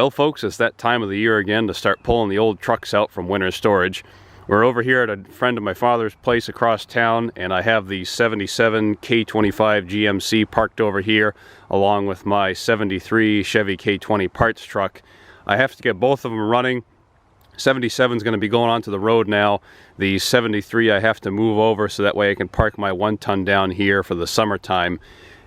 Well folks, it's that time of the year again to start pulling the old trucks out from winter storage. We're over here at a friend of my father's place across town, and I have the 77 K25 GMC parked over here along with my 73 Chevy K20 parts truck. I have to get both of them running. 77 is going to be going onto the road now. The 73 I have to move over so that way I can park my 1-ton down here for the summertime,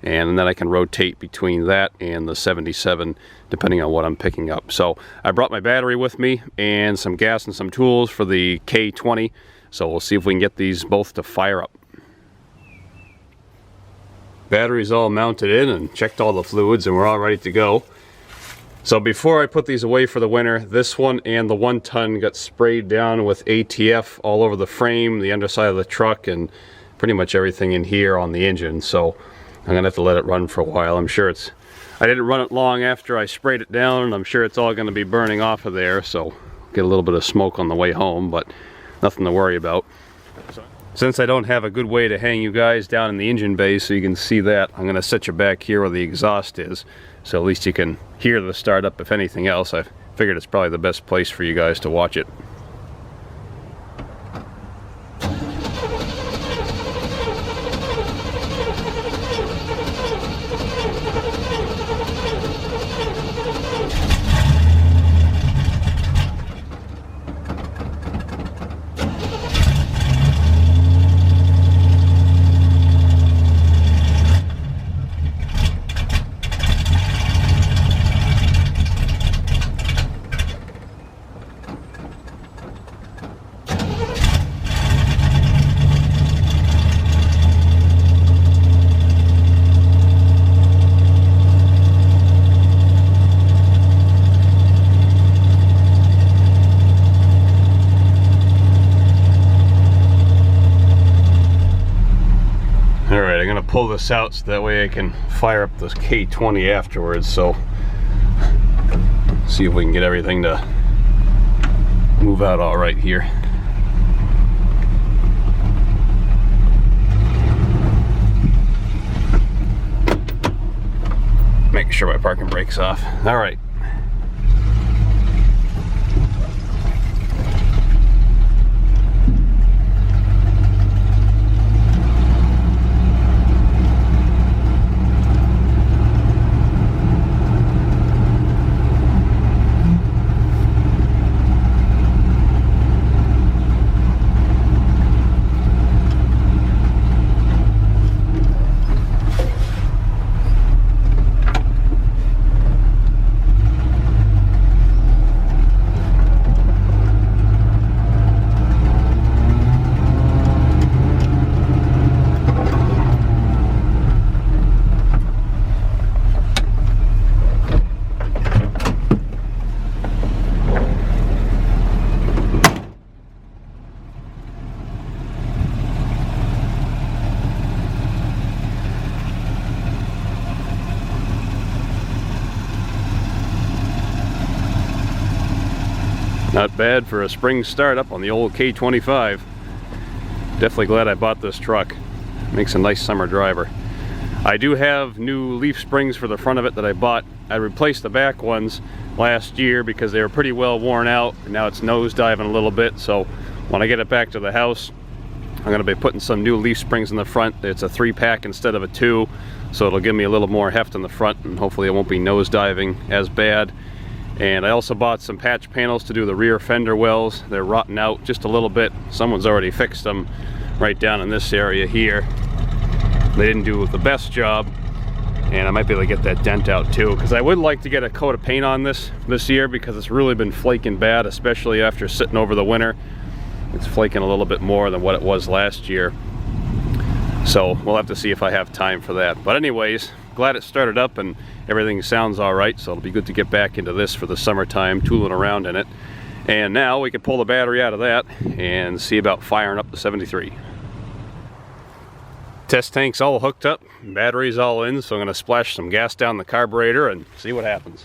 and then I can rotate between that and the 77 depending on what I'm picking up. So I brought my battery with me and some gas and some tools for the K20, so we'll see if we can get these both to fire up. Battery's all mounted in and checked all the fluids, and we're all ready to go. So before I put these away for the winter, this one and the 1-ton got sprayed down with ATF all over the frame, the underside of the truck, and pretty much everything in here on the engine. So I'm gonna have to let it run for a while. I'm sure I didn't run it long after I sprayed it down, and I'm sure it's all gonna be burning off of there, so get a little bit of smoke on the way home, but nothing to worry about. Since I don't have a good way to hang you guys down in the engine bay so you can see that, I'm gonna set you back here where the exhaust is, so at least you can hear the startup. If anything else, I figured it's probably the best place for you guys to watch it. Alright, I'm going to pull this out so that way I can fire up this K20 afterwards, so see if we can get everything to move out all right here. Make sure my parking brake's off. Alright. Not bad for a spring startup on the old K25. Definitely glad I bought this truck. Makes a nice summer driver. I do have new leaf springs for the front of it that I bought. I replaced the back ones last year because they were pretty well worn out. Now it's nosediving a little bit, so when I get it back to the house, I'm going to be putting some new leaf springs in the front. It's a 3-pack instead of a 2, so it'll give me a little more heft in the front, and hopefully it won't be nosediving as bad. And I also bought some patch panels to do the rear fender wells. They're rotting out just a little bit. Someone's already fixed them right down in this area here. They didn't do the best job, and I might be able to get that dent out too, because I would like to get a coat of paint on this year because it's really been flaking bad, especially after sitting over the winter. It's flaking a little bit more than what it was last year. So we'll have to see if I have time for that. But anyways, glad it started up and everything sounds all right, so it'll be good to get back into this for the summertime, tooling around in it. And now we can pull the battery out of that and see about firing up the 73. Test tank's all hooked up, battery's all in, so I'm going to splash some gas down the carburetor and see what happens.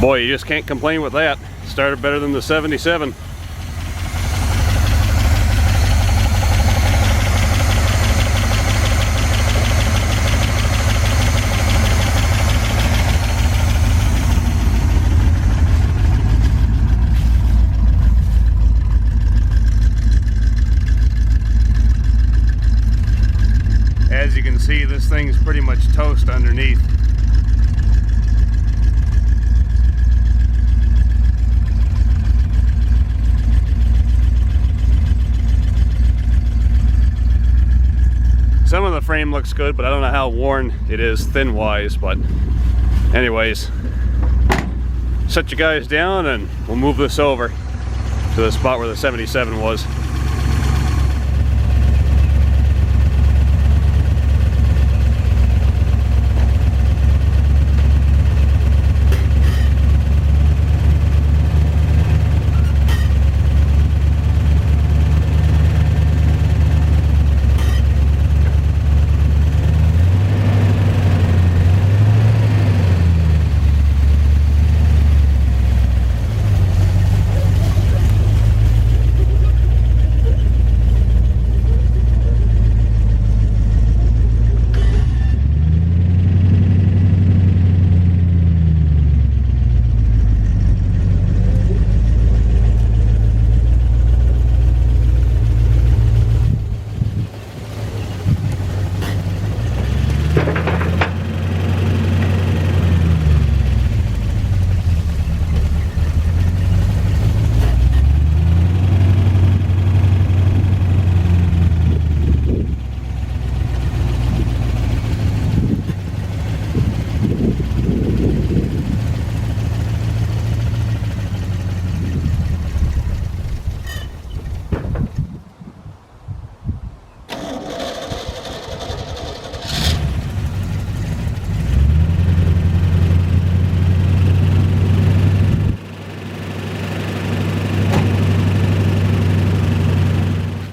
Boy, you just can't complain with that. Started better than the 77. As you can see, this thing's pretty much toast underneath. Some of the frame looks good, but I don't know how worn it is thin wise. But anyways, set you guys down and we'll move this over to the spot where the 77 was.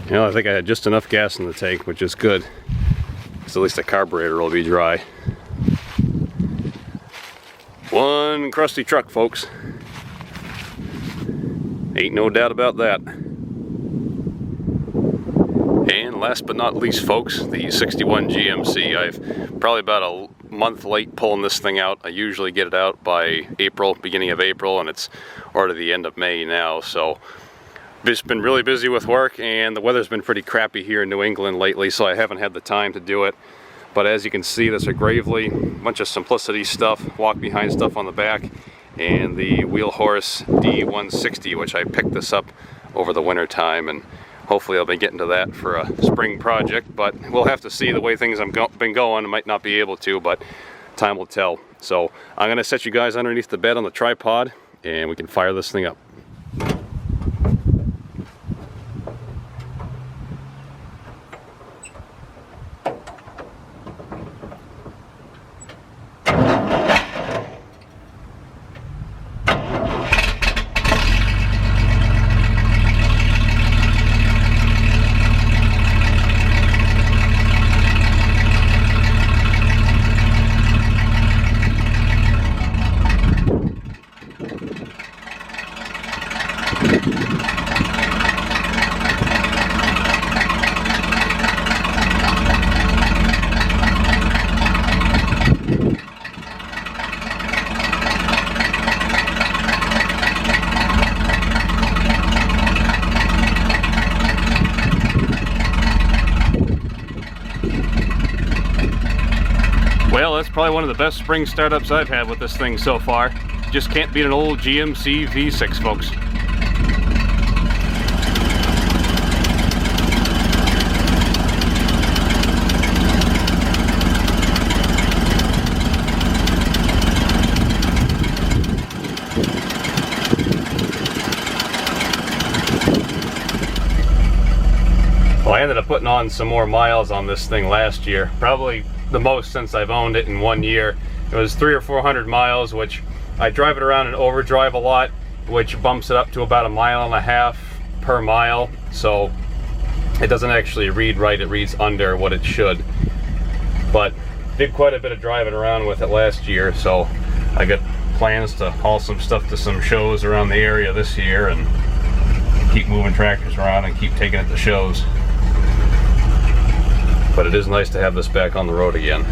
You know, I think I had just enough gas in the tank, which is good, because at least the carburetor will be dry. One crusty truck, folks. Ain't no doubt about that. And last but not least, folks, the 61 GMC. I've probably about a month late pulling this thing out. I usually get it out by April, beginning of April, and it's already the end of May now, so just been really busy with work, and the weather's been pretty crappy here in New England lately, so I haven't had the time to do it. But as you can see, this is a Gravely, bunch of Simplicity stuff, walk behind stuff on the back, and the Wheel Horse D160, which I picked this up over the winter time, and hopefully I'll be getting to that for a spring project, but we'll have to see. The way things have been going, I might not be able to, but time will tell. So I'm gonna set you guys underneath the bed on the tripod, and we can fire this thing up. Well, that's probably one of the best spring startups I've had with this thing so far. Just can't beat an old GMC V6, folks. Well, I ended up putting on some more miles on this thing last year, probably the most since I've owned it in 1 year. It was 300 or 400 miles, which I drive it around in overdrive a lot, which bumps it up to about 1.5 miles per mile. So it doesn't actually read right, it reads under what it should. But did quite a bit of driving around with it last year, so I got plans to haul some stuff to some shows around the area this year and keep moving tractors around and keep taking it to shows. But it is nice to have this back on the road again.